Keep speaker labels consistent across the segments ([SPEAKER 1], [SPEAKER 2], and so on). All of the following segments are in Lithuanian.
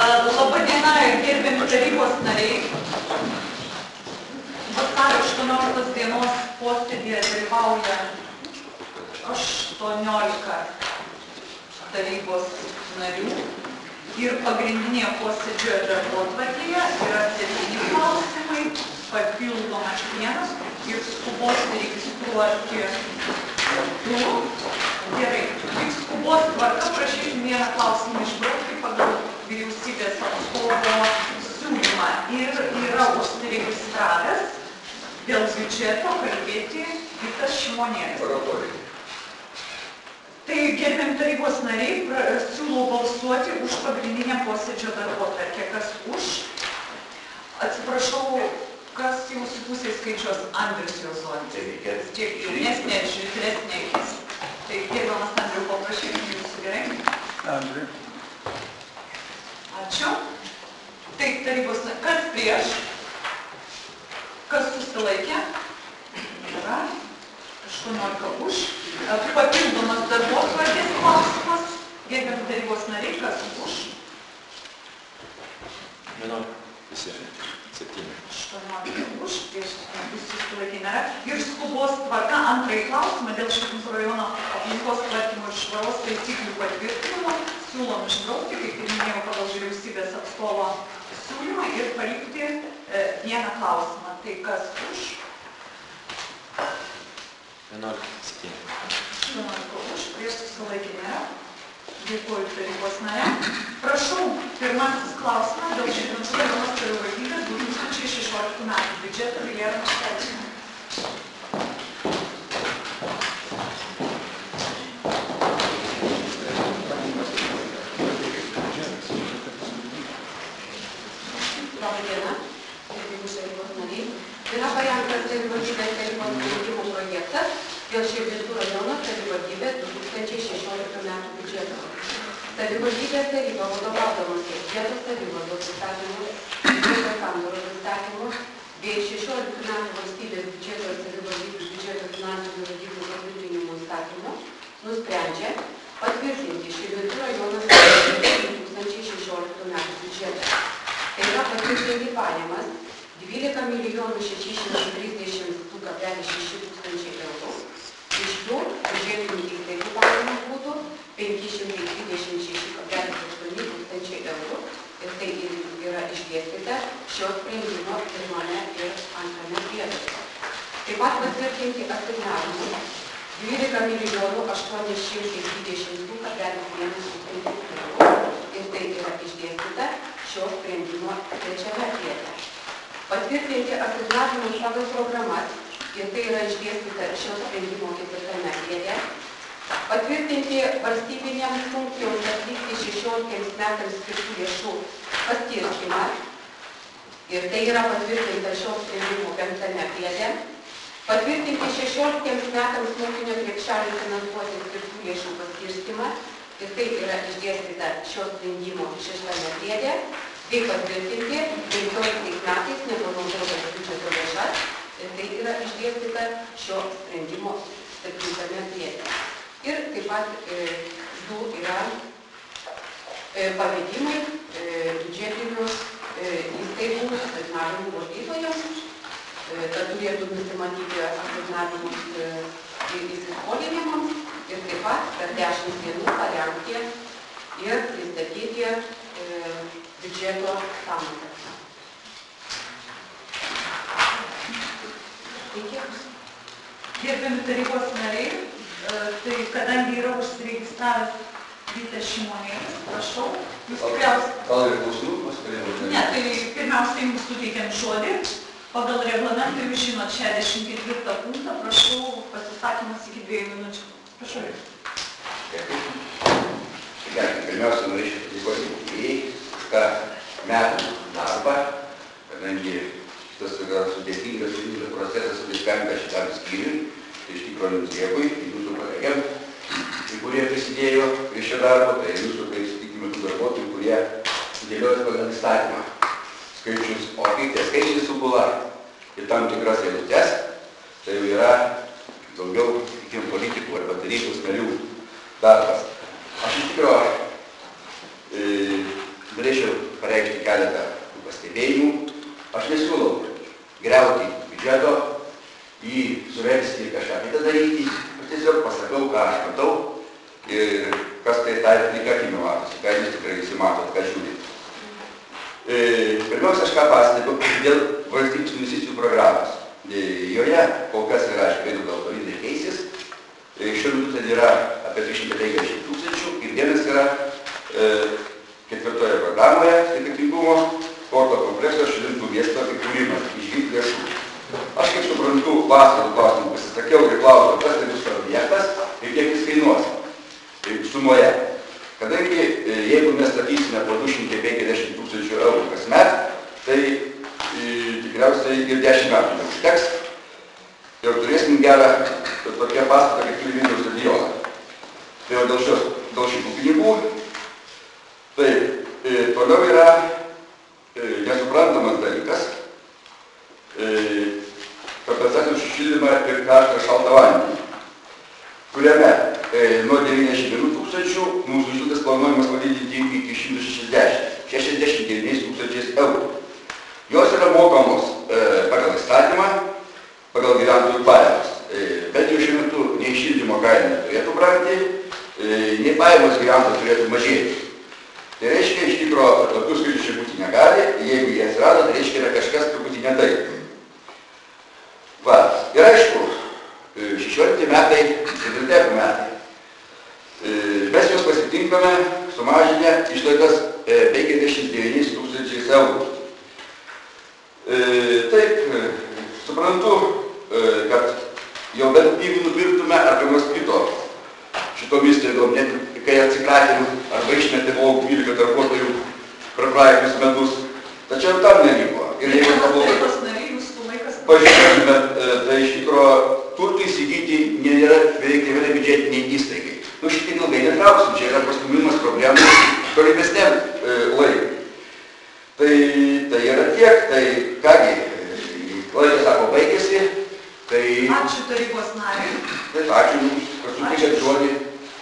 [SPEAKER 1] Labadiena, gerbiami tarybos nariai. Vasario 18 dienos posėdėje dalyvauja 18 tarybos narių ir pagrindinėje posėdžio darbotvarkėje yra 7 klausimai, papildomas 1 ir skubos registruoti 2. Gerai, tik skubos tvarka prašysim 1 klausimą išbraukti pagal vyriausybės atstovo siūlymą ir yra užsiregistravęs dėl biudžeto kalbėti Vytas Šimonėlis. Tai gerbiami tarybos nariai, siūlau balsuoti už pagrindinę posėdžio darbotvarkę. Kas už? Atsiprašau, kas jūsų pusėje skaičiuos Andrius Jozonis. Tiek jaunesnė, vyresnė akis. Tai gerbiamas Andriu, paprašysiu jūsų gerai.
[SPEAKER 2] Andriu.
[SPEAKER 1] Ačiū. Tai tarybos, kas prieš? Kas susilaikė? Yra. 18 už. Papildomas darbotvarkės klausimas. Gerbiami tarybos nariai, kas už?
[SPEAKER 3] 7.
[SPEAKER 1] 18 už, prieš susilaikė nėra. Ir skubos tvarka antrąjį klausimą dėl Širvintų rajono aplinkos tvarkymo ir švaros taisyklių patvirtinimo siūlom išbraukti, kaip ir minėjau, pagal vyriausybės atstovo siūlymą ir palikti 1 klausimą. Tai kas už?
[SPEAKER 3] 11.
[SPEAKER 1] 18 už, prieš susilaikė nėra. Dėkuoju tarybos nariam. Prašau, pirmasis klausimas dėl Širvintų rajono savivaldybės 2016 metų biudžeto eilėraščio taikymo.
[SPEAKER 4] Labą dieną, gerbiami tarybos nariai. Yra parengtas savivaldybės tarybos sprendimų projektas dėl Širvintų rajono savivaldybės 2016 metų biudžeto. Savivaldybės taryba vadovaudamasi vietos savivaldos įstatymu, biudžeto sandaros įstatymu bei 16 metų valstybės biudžeto ir savivaldybių biudžeto finansinių rodiklių patvirtinimo įstatymu nusprendžia patvirtinti Širvintų rajono savivaldybės 2016 metų biudžetą. Tai yra patvirtinti pajamas 12 630 2,6 eurų. Iš jų biudžetinių įstaigų pajamos būtų 526,8 eurų ir tai yra išdėstyta šio sprendimo pirmame ir antrame prieduose. Taip pat patvirtinti asignavimus 12 822,1 eurų ir tai yra išdėstyta šio sprendimo trečiame priede. Patvirtinti asignavimus pagal programas ir tai yra išdėstyta šio sprendimo ketvirtame priede. Patvirtinti valstybinėms funkcijoms atlikti 16 metams skirtų lėšų paskirstymą ir tai yra patvirtinta šio sprendimo 5 priede. Patvirtinti 16 metams mokinio krepšelį finansuoti skirtų lėšų paskirstymą ir tai yra išdėstyta šio sprendimo 6 priede. Bei patvirtinti 15 metais nepanaudotas biudžeto lėšas ir tai yra išdėstyta šio sprendimo 7 priede. Ir taip pat 2 yra pavedimai biudžetinių įstaigų asignavimų valdytojams, kad turėtų nusimatyti asignavimus įsiskolinimams ir taip pat per 10 dienų parengti ir pristatyti biudžeto sąmatą.
[SPEAKER 1] Gerbiami tarybos nariai, tai kadangi yra užsiregistravęs Vytas Šimonėlis, prašau, jūs tikriausiai...
[SPEAKER 2] Gal ir klausimus turėjome?
[SPEAKER 1] Ne, tai pirmiausia jums suteikiam žodį. Pagal reglamentą jūs žinot 64 punktą, prašau pasisakymas iki 2 minučių. Prašau.
[SPEAKER 2] Pirmiausia, norėčiau padėkoti mokėjai už tą metų darbą, kadangi šitas yra sudėtingas procesas viskanka šitam skyriui. Tai iš tikrųjų jums dėkui, jūsų kolegėm, kurie prisidėjo prie šio darbo, tai jūsų, kai sutikime, tų darbuotojų, kurie sudėlioti pagal įstatymą skaičius, o kaip tie skaičiai sugula į tam tikras eilutes, tai jau yra daugiau, sakykim, politikų arba tarybos narių darbas. Aš iš tikrųjų norėčiau pareikšti keletą pastebėjimų. Aš nesiūlau griauti biudžeto, jį suversti ir kažką kitą daryti. Aš tiesiog pasakau, ką aš matau ir kas tai plika akimi matosi, ką jūs tikrai visi matot, ką žiūrit. Pirmiausia, aš ką pastebiu dėl valstybės investicijų programos. Joje kol kas yra, aš vėliau gal tolydai keisis. Šiuo metu ten yra apie 350 000 ir vienas yra ketvirtoje programoje efektyvumo sporto komplekso Širvintų miesto įkūrimas iš gyvų lėšų. Aš kaip suprantu, vasarų klausimų pasisakiau ir klausiau, kas tai bus objektas ir kiek jis kainuos sumoje. Kadangi jeigu mes statysime po 250 000 eurų kasmet, tai tikriausiai ir 10 metų neužteks. Ir turėsim gerą tokią pastatą, kaip turi Vilniaus stadioną. Tai jau dėl šitų pinigų. Tai toliau yra nesuprantamas dalykas, kompensacijos už šildymą ir karštą šaltą vandenį, kuriame nuo 91 000 mūsų išlaidas planuojamas padidinti iki 169 000 eurų. Jos yra mokamos pagal įstatymą, pagal gyventojų pajamas. Bet jau šiuo metu nei šildymo kaina turėtų brangti, nei pajamos gyventojų turėtų mažėti. Tai reiškia, iš tikro, tokių skaičių čia būti negali, jeigu jie atsirado, tai reiškia, yra kažkas truputį ne taip. Va, ir aišku, 16 metai, 17 metai. Mes juos pasitinkame sumažinę išlaidas 59 000 eurų. Taip, suprantu, kad jau bent pygų nupirktume ar ką nors kito šitom įstaigom, net kai atsikratėm arba išmetėm 12 darbuotojų per praeitus metus. Tačiau tam nevyko. Ir jeigu pažiūrėtume, tai iš tikro turtų įsigyti nėra beveik ne vienai biudžetiniai įstaigai. Šitai ilgai netrauksim, čia yra pastumimas problemų tolimesniam laikui. Tai yra tiek, tai kągi, laikas sako baigėsi, tai...
[SPEAKER 1] Ačiū tarybos nariui.
[SPEAKER 2] Taip, ačiū jums, kad sutikėt žodį.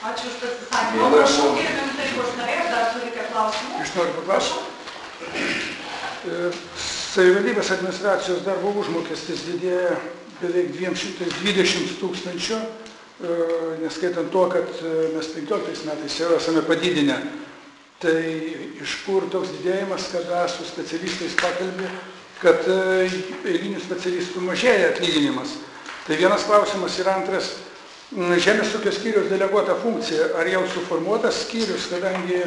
[SPEAKER 1] Ačiū už pasisakymą. Prašau, gerbiami tarybos nariai, ar dar turite klausimų?
[SPEAKER 5] Aš noriu paklausyti. Savivaldybės administracijos darbo užmokestis didėja beveik 220 000, neskaitant to, kad mes 15 metais jau esame padidinę. Tai iš kur toks didėjimas, kada su specialistais pakalbė, kad eilinių specialistų mažėja atlyginimas. Tai vienas klausimas ir antras, Žemės ūkio skyriaus deleguota funkcija, ar jau suformuotas skyrius, kadangi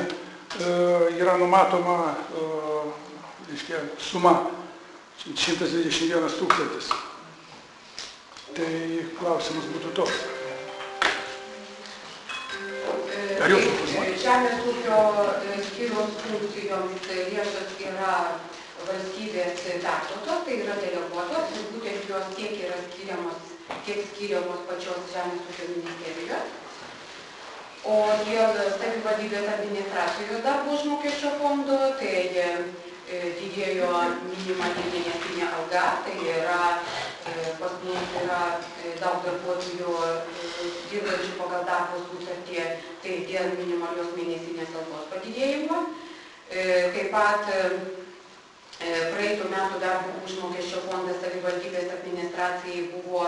[SPEAKER 5] yra numatoma suma 121 000. Tai klausimas būtų toks. Ar jau suformuotas?
[SPEAKER 4] Žemės ūkio skyriaus funkcijoms lėšos yra valstybės perduotos, tai yra deleguotos ir būtent jos tiek yra skiriamos pačios Žemės ūkio ministerijos. O dėl savivaldybės administracijos darbo užmokesčio fondo, tai didėjo minimali mėnesinė alga, tai yra pas mus yra daug darbuotojų dirbančių pagal darbo sutartį, tai dėl minimalios mėnesinės algos padidėjimo. Taip pat praeitų metų darbo užmokesčio fondas savivaldybės administracijai buvo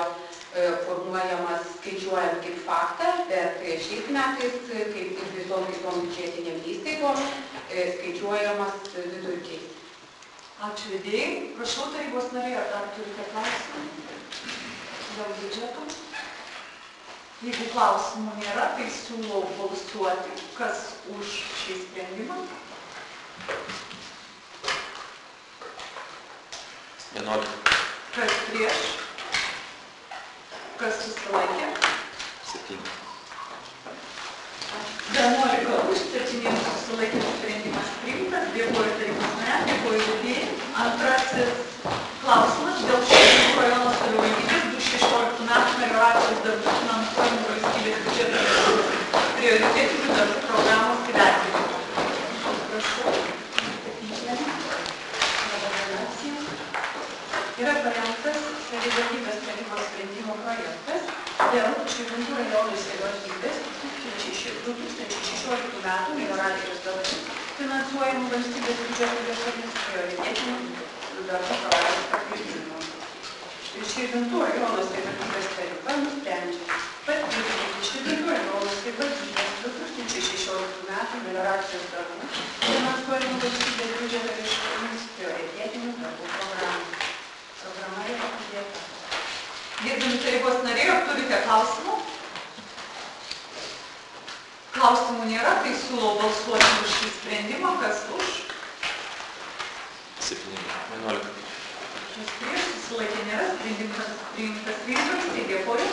[SPEAKER 4] formuojamas skaičiuojant kaip faktą, bet šiais metais, kaip ir visom kitom biudžetinėm įstaigom, skaičiuojamas vidurkiais.
[SPEAKER 1] Ačiū vedėjai. Prašau tarybos nariai, ar dar turite klausimų dėl biudžeto? Jeigu klausimų nėra, tai siūlau balsuoti, kas už šį sprendimą.
[SPEAKER 3] 11.
[SPEAKER 1] Kas prieš? Kas susilaikė?
[SPEAKER 3] 7.
[SPEAKER 1] 11 už, 7 susilaikė, sprendimas priimtas. Dėkuoju tarybos nariams, dėkuoju vedėjai. Antrasis klausimas dėl Širvintų rajono savivaldybės 2016 metų melioracijos darbų finansuojamų valstybės biudžeto lėšų prioritetinių darbų programos įvertinimo. Prašau. Yra parengtas savivaldybės tarybos sprendimo projektas dėl Širvintų rajono savivaldybės 2016 metų melioracijos darbų finansuojamų valstybės biudžeto lėšomis prioritetinių darbų programos patvirtinimo. Ir Širvintų rajono savivaldybės taryba nusprendžia patvirtinti Širvintų rajono savivaldybės 2016 metų melioracijos darbų finansuojamų valstybės biudžeto lėšomis prioritetinių darbų programą. Programa yra atidėta. Gerbiami tarybos nariai, ar turite klausimų? Klausimų nėra, tai siūlau balsuoti už šį sprendimą. Kas už?
[SPEAKER 3] 7, 11.
[SPEAKER 1] Kas prieš, susilaikė nėra, sprendimas priimtas vienbalsiai, dėkoju.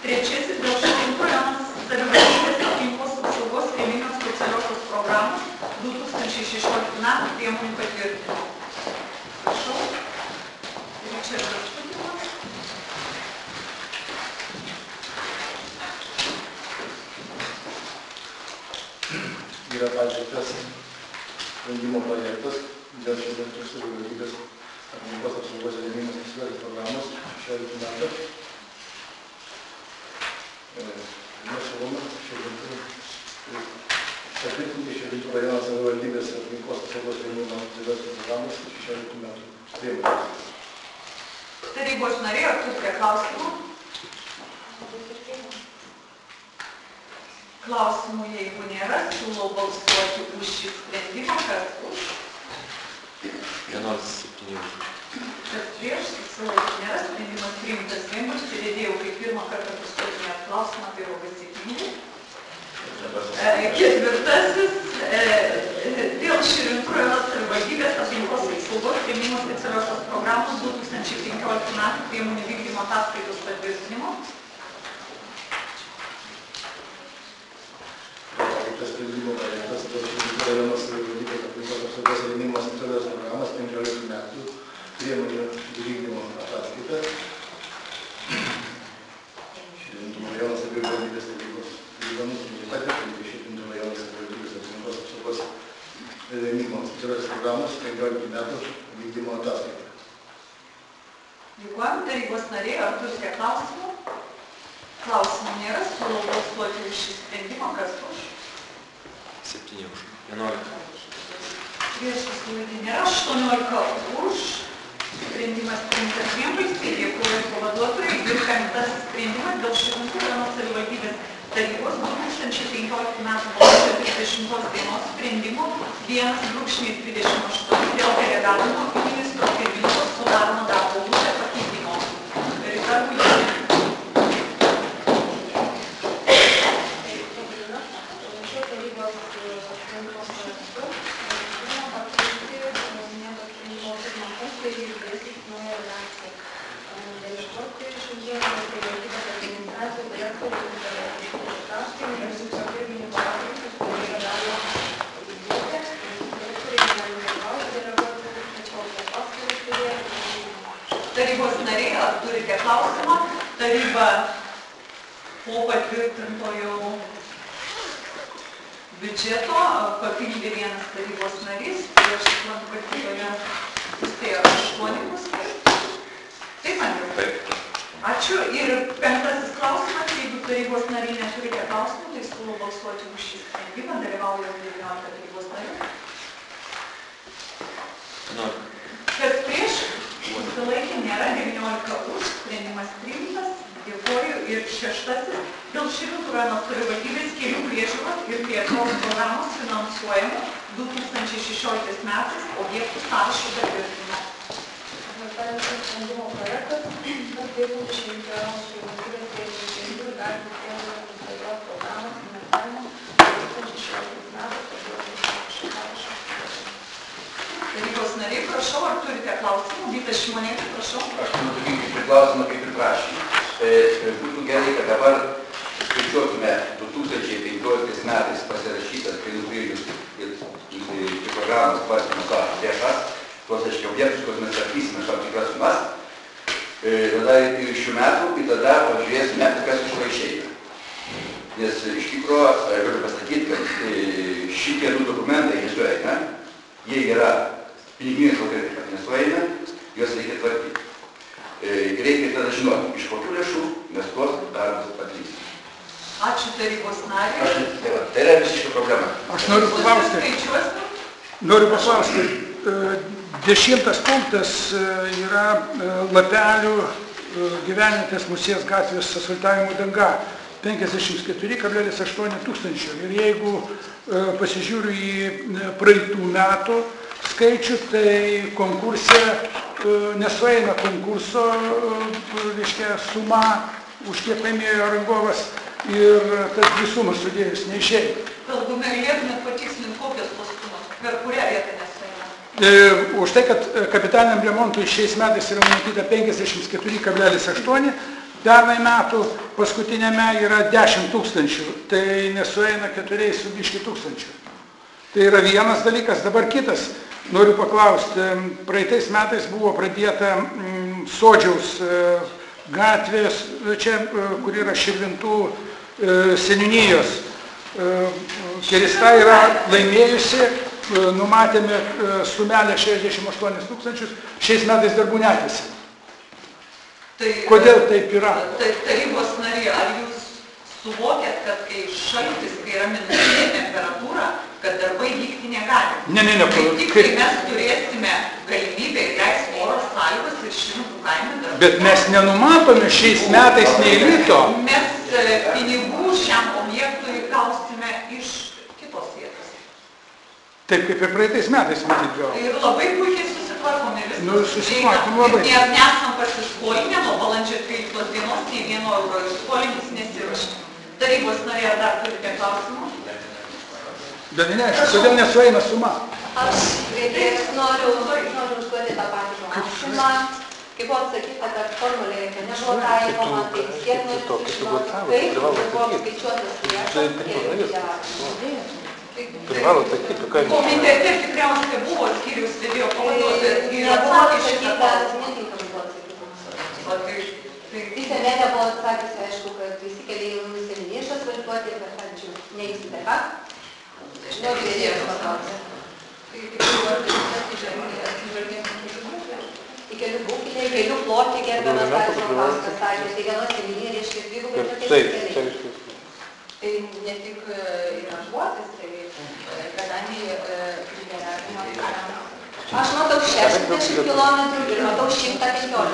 [SPEAKER 1] Trečiasis, dėl Širvintų rajono savivaldybės aplinkos apsaugos rėmimo specialiosios programos 2016 metų priemonių patvirtinimo. Prašau. Ričardas Putinas.
[SPEAKER 6] Yra pateiktas sprendimo projektas dėl Širvintų savivaldybės aplinkos apsaugos rėmimo specialiosios programos 16 metų. Mes siūlome patvirtinti Širvintų rajono savivaldybės aplinkos apsaugos rėmimo specialiosios programos 16 metų priemonės.
[SPEAKER 1] Tarybos nariai, ar turite klausimų? Klausimų, jeigu nėra, siūlau balsuoti už šį sprendimą. Kas už?
[SPEAKER 3] 11, 7.
[SPEAKER 1] Kas prieš, susilaikė nėra, sprendimas priimtas vienbalsiai. Dėdėjau, kai pirmą kartą paskutinės klausimą, tai labai sėkmingai. Ketvirtasis, dėl Širvintų rajono savivaldybės aplinkos apsaugos rėmimo specialiosios programos 2015 metų priemonių vykdymo ataskaitos patvirtinimo.
[SPEAKER 6] Pateiktas sprendimo projektas dėl Širvintų rajono savivaldybės aplinkos apsaugos rėmimo specialiosios programos 15 metų priemonių vykdymo ataskaita. Širvintų rajono savivaldybės tarybos nusprendė patvirtinti Širvintų rajono savivaldybės aplinkos apsaugos rėmimo specialiosios programos 15 metų vykdymo ataskaita.
[SPEAKER 1] Dėkuojam, tarybos nariai, ar turite klausimų? Klausimų nėra, siūlau balsuoti už šį sprendimą. Kas už?
[SPEAKER 3] 7, 11.
[SPEAKER 1] Prieš susilaikė nėra, 18 už. Sprendimas priimtas vienbalsiai, dėkuoju pavaduotojai. Ir penktasis sprendimas dėl Širvintų rajono savivaldybės tarybos 2015 metų balandžio 30 dienos sprendimo 1/28 dėl delegavimo ministro pirmininko sudaroma darbo grupė pakeitimo. Rita Gulienė. Tarybos nariai, ar turite klausimą? Taryba po patvirtintojo biudžeto papildė vienas tarybos narys. Ir aš suprantu, kad kitoje pusėje 8 bus. Taip, Andriau?
[SPEAKER 3] Taip.
[SPEAKER 1] Ačiū. Ir penktasis klausimas, jeigu tarybos nariai neturite klausimų, tai siūlau balsuoti už šį sprendimą. Dalyvauja 19 tarybos narių.
[SPEAKER 3] 11.
[SPEAKER 1] Kas prieš? Susilaikė nėra, 19 už, sprendimas priimtas, dėkoju. Ir šeštasis, dėl Širvintų rajono savivaldybės kelių priežiūros ir plėtros programos finansuojamų 2016 metais objektų sąrašo patvirtinimo.
[SPEAKER 7] Parengtas sprendimo projektas patvirtinti Širvintų rajono savivaldybės kelių ir gatvių priežiūros ir plėtros programos finansavimo 2016 metais objektų sąrašo.
[SPEAKER 1] Tarybos nariai, prašau, ar turite klausimų? Vytas Šimonėtis, prašau.
[SPEAKER 2] Aš turiu tokį kaip ir klausimą, kaip ir prašymą. Būtų gerai, kad dabar skaičiuotume 2015 metais pasirašytas kelių priežiūros ir programos tvarkymo lėšas, tuos objektus, kuriuos mes tvarkysime tam tikras sumas, tada ir šių metų, ir tada pažiūrėsime, kas iš to išeina. Nes iš tikrųjų, galiu pasakyti, kad šitie du dokumentai nesueina, jie yra piniginės laukai, kad nesueina, juos reikia tvarkyti. Reikia tada žinoti, iš kokių lėšų mes tuos darbus atliksim.
[SPEAKER 1] Ačiū tarybos nariai.
[SPEAKER 2] Tai yra visiška problema.
[SPEAKER 5] Aš noriu klausti.
[SPEAKER 1] Skaičiuosim.
[SPEAKER 5] Noriu paklausti, 10 punktas yra lapelių gyvenvietės Musės gatvės asfaltavimo danga 54,8 tūkstančio. Ir jeigu pasižiūriu į praeitų metų skaičių, tai konkurse nesueina konkurso reiškia, suma, už kiek laimėjo rangovas ir tas dvi sumas sudėjus neišėjo.
[SPEAKER 1] Galbūt galėtumėt patikslinti, kokios tos sumos, per kurią vietą nesueina?
[SPEAKER 5] Už tai, kad kapitaliniam remontui šiais metais yra numatyta 54,8, pernai metų paskutinėme yra 10 tūkstančių, tai nesueina 4,5 tūkstančių. Tai yra vienas dalykas, dabar kitas. Noriu paklausti, praeitais metais buvo pradėta Sodžiaus gatvės, čia, kur yra Širvintų seniūnijos. Kirista yra laimėjusi, numatėme sumelę 68 tūkstančius, šiais metais darbų netęsė. Kodėl taip yra?
[SPEAKER 1] Tarybos nariai, ar jūs suvokėt, kad kai šaltis, kai yra minusinė temperatūra, kad darbai vykti negali?
[SPEAKER 5] Ne.
[SPEAKER 1] Kaip tik, kai mes turėsime galimybę ir leis oro sąlygos ir Širvintų kaime darbai.
[SPEAKER 5] Bet mes nenumatome šiais metais nei lito.
[SPEAKER 1] Mes pinigų šiam objektui gausime iš kitos vietos.
[SPEAKER 5] Taip kaip ir praeitais metais matyt gavo.
[SPEAKER 1] Ir labai puikiai susitvarkome viskas.
[SPEAKER 5] Nu, susitvarkom labai.
[SPEAKER 1] Ir nesam pasiskolinę nuo balandžio 13 dienos, nei 1 euro ir skolinis nesiruošė. Tarybos narė, ar dar turite klausimų?
[SPEAKER 5] Bet neaišku, kodėl nesueina suma?
[SPEAKER 7] Aš noriu užduoti tą patį klausimą. Kaip buvo atsakyta, kad formulė nebuvo taikoma, tai vis tiek noriu sužinoti, kaip buvo skaičiuotas lėšas.
[SPEAKER 3] Privalo sakyti, ką jūs...
[SPEAKER 1] Komitete tikriausiai buvo skyriaus vedėjo pavaduotojas ir
[SPEAKER 7] Nebuvo
[SPEAKER 1] atsakė šitą
[SPEAKER 7] atsakyta, netinkamai buvo atsakyta. Vicemerė buvo atsakysi, aišku, kad visi keliai jau nusilinė išasfaltuoti, bet ačiū, neįsite ką? Daug vedėjos paklausia. Į kelių būklę, į kelių plotį gerbiamas Darius Mapauskas sakė, tai viena seniūnė reiškia dvigubai platesni keliai. Tai ne tik yra žuotis, tai kadangi aš matau 60 km ir matau 115 km.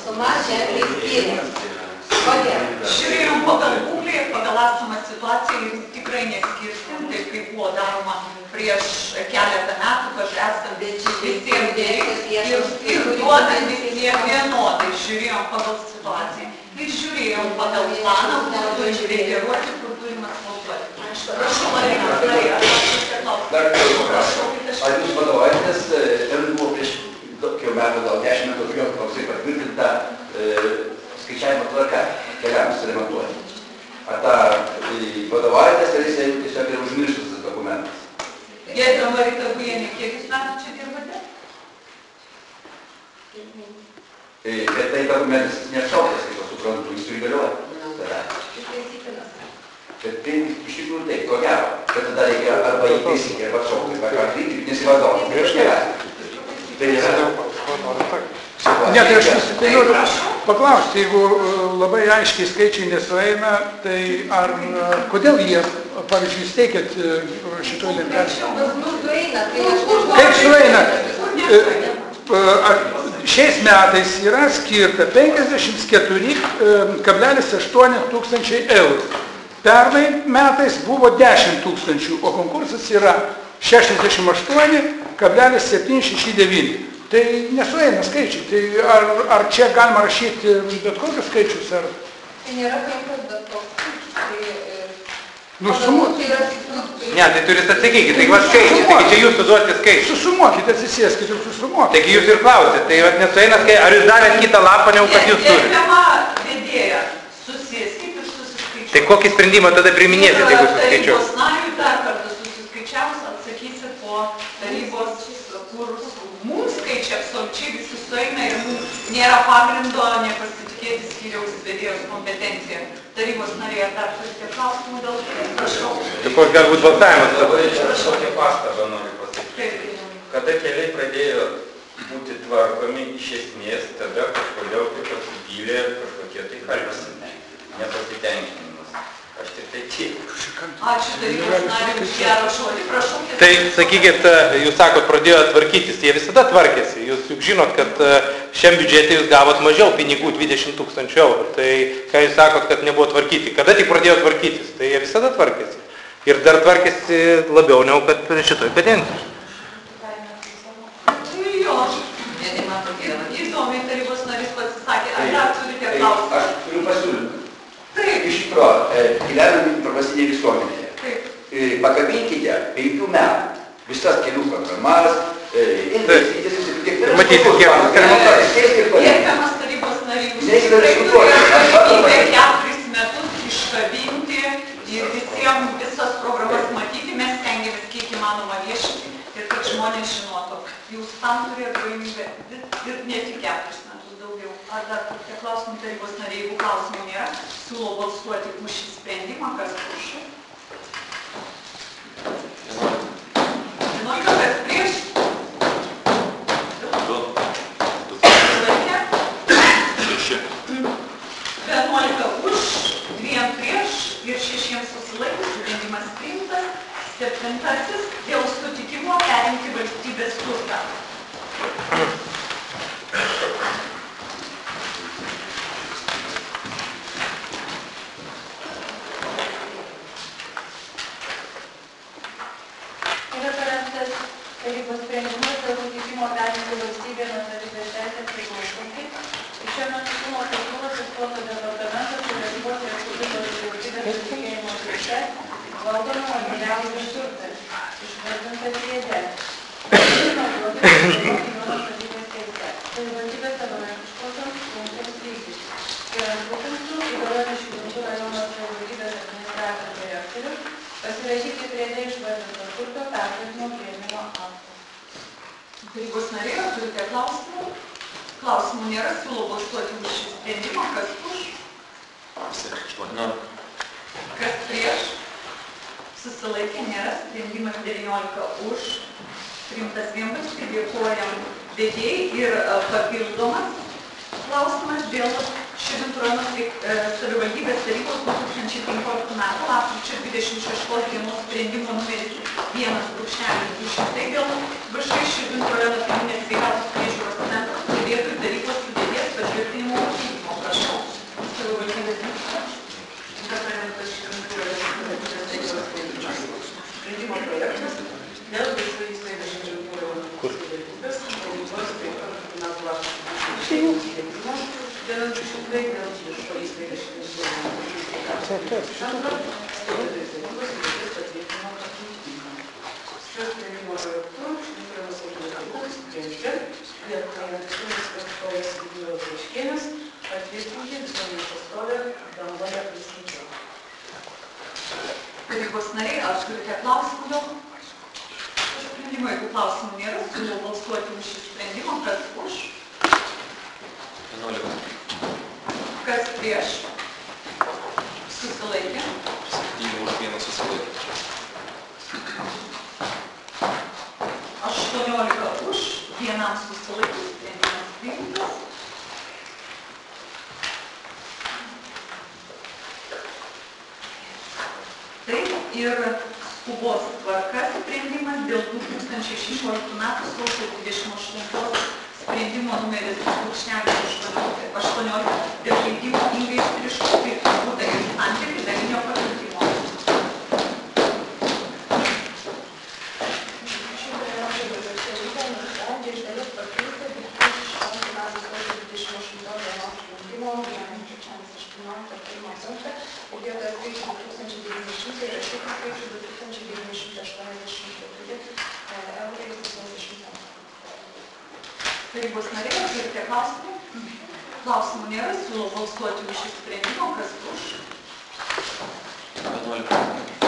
[SPEAKER 7] Suma ženkliai skiriasi. Kodėl?
[SPEAKER 1] Žiūrėjom pagal būklę ir pagal esamą situaciją ir tikrai neskirsim, taip kaip buvo daroma prieš keletą metų, kad esam visiems ir duodam visiems vienodai. Žiūrėjom pagal situaciją. Ir žiūrėjom pagal planą, kur turim regeruoti, kur turim asfaltuoti. Prašau, Marina,
[SPEAKER 2] ar jūs vadovaujatės, ten buvo prieš daug metų, gal 10 metų, jau toksai patvirtinta skaičiavimo tvarka keliams remontuoti. Ar tą vadovaujatės, ar jis tiesiog yra užmirštas tas dokumentas?
[SPEAKER 1] Gerbiama Marita Gujenė, kiek jūs metų čia dirbate?
[SPEAKER 2] Bet tai dokumentas neatšauktas, kaip aš suprantu, jis turi galioti. Bet tai iš tikrųjų taip, ko gero, kad tada reikia arba įtaisyti, arba atšaukti, arba atvykti, nesivadovauti. Tai aš nėra. Tai nėra.
[SPEAKER 5] Ne, tai aš tai noriu paklausti, jeigu labai aiškiai skaičiai nesueina, tai ar kodėl jie, pavyzdžiui, steikėt šitoj lentelėje? Kaip sueina? Šiais metais yra skirta 54,8 tūkstančiai eurų. Pernai metais buvo 10 tūkstančių, o konkursas yra 68,769. Tai nesueina skaičiai. Tai ar čia galima rašyti bet kokius skaičius? Ar...
[SPEAKER 7] Tai nėra paimtas bet koks skaičius.
[SPEAKER 5] Nusumuoti.
[SPEAKER 3] Ne, tai turit atsakykit, tai va skaičiai, taigi čia jūs suduoti skaičiai.
[SPEAKER 5] Susumuokite, atsisėskite ir susumuokite.
[SPEAKER 3] Taigi jūs ir klausėte, tai va nesueina skaičiai, ar jūs davėt kitą lapą, negu kad jūs turite?
[SPEAKER 1] Gerbiama vedėja, susėskit ir susiskaičiuokit.
[SPEAKER 3] Tai kokį sprendimą tada priminėsit, jeigu suskaičiau?
[SPEAKER 1] Tarybos nariui dar kartą susiskaičiavus atsakysit po tarybos, kur mums skaičiai absoliučiai visi sueina ir mums nėra pagrindo nepasitikėti skyriaus vedėjos kompetenciją. Tarybos narė, dar turite klausimų dėl tai? Prašau.
[SPEAKER 3] Tai koks gali būti balsavimas?
[SPEAKER 8] Labai kažkokią pastabą noriu pasakyti. Kada keliai pradėjo būti tvarkomi iš esmės, tada kažkodėl tai pasipylė kažkokie tai kalbasi, nepasitenkinimas. Aš tik tai tiek.
[SPEAKER 1] Ačiū tarybos nariui už gerą žodį, prašau.
[SPEAKER 3] Tai sakykit, jūs sakot, pradėjo tvarkytis, jie visada tvarkėsi. Jūs juk žinot, kad šiam biudžete jūs gavot mažiau pinigų, 20 000 eurų. Tai ką jūs sakot, kad nebuvo tvarkyti? Kada tik pradėjo tvarkytis? Tai jie visada tvarkėsi. Ir dar tvarkėsi labiau negu kad šitoj kadencijai.
[SPEAKER 1] Jo, įdomiai tarybos narys pasisakė. Ar dar turite klausimą?
[SPEAKER 2] Aš turiu pasiūlymą.
[SPEAKER 1] Taip.
[SPEAKER 2] Iš tikrųjų, gyvename informacinėje visuomenėje.
[SPEAKER 1] Taip.
[SPEAKER 2] Pakabinkite 5 metų visas kelių programas,
[SPEAKER 3] Matysit, kiek
[SPEAKER 1] Gerbiamas tarybos narys, jūs tikrai turite 4 metus iškabinti ir visas programas matyti, mes stengiamės kiek įmanoma viešinti ir kad žmonės žinotų. Jūs tam turėtų galimybę ir ne tik 4 metus daugiau. Ar dar turite klausimų tarybos nariai? Jeigu klausimų nėra, siūlau balsuoti už šį sprendimą, kas už. 11, kas prieš? 11 už, 2 prieš ir 6 susilaikius, sprendimas priimtas. 7. Dėl sutikimo perimti valstybės turtą.
[SPEAKER 7] Yra parengtas tarybos sprendimas dėl sutikimo perimti valstybė nuosavybės teisę priklausomai. Šiuo metu kūno kultūros ir sporto departamentas ir Lietuvos Respublikos vyriausybės pasitikėjimo teise valdoma materialų turtą, išvardintas priede. Savivaldybės savarankiškosioms funkcijoms vykdyti. Ir antrų punktų įgalioti Širvintų rajono savivaldybės administracijos direktorių pasirašyti priede išvardinto turto pertvarkymo priėmimo aktą.
[SPEAKER 1] Tarybos nariai, ar turite klausimų? Klausimų nėra, siūlau balsuoti už šį sprendimą, kas už? Kas prieš? Susilaikė, nėra, sprendimas 19 už, priimtas vienbalsiai, dėkojam vedėjai ir papildomas klausimas dėl Širvintų rajono savivaldybės tarybos 2015 metų lapkričio 26 dienos sprendimo numeris 1/200 dėl VŠ Širvintų rajono pirminės sveikatos priežiūros centro stebėtojų tarybos sudėties patvirtinimo vykdymo. Prašau. Savivaldybės sprendimo projektas dėl visų įstaigų Širvintų rajono savivaldybės tarybos metų lapkričio 26 dėl šių įstaigų Širvintų rajono sveikatos centro stebėtojų tarybos sudėties patvirtinimo pakeitimą. Šios sprendimo projektu Širvintų rajono savivaldybės sprendžia Lietuvos Respublikos Sigijos Laiškienės patvirtinti visuomenės atstovę Danguolę Prasničio. Tarybos nariai, ar turite klausimų dėl sprendimo? Jeigu klausimų nėra, siūlau balsuoti už šį sprendimą, kas už?
[SPEAKER 8] 11.
[SPEAKER 1] Kas prieš? Susilaikė.
[SPEAKER 8] 7 už 1 susilaikė.
[SPEAKER 1] 18 už, 1 susilaikė, sprendimas priimtas. Taip ir skubos tvarka sprendimas dėl 2016 metų sausio 28 sprendimo numeris 2018 dėl leidimo Ingai Striškutei būdą ir santykį dalinio pakeitimo. Tarybos nariai, ar turite klausimų? Klausimų nėra, siūlau balsuoti už šį sprendimą, kas už?
[SPEAKER 8] 11.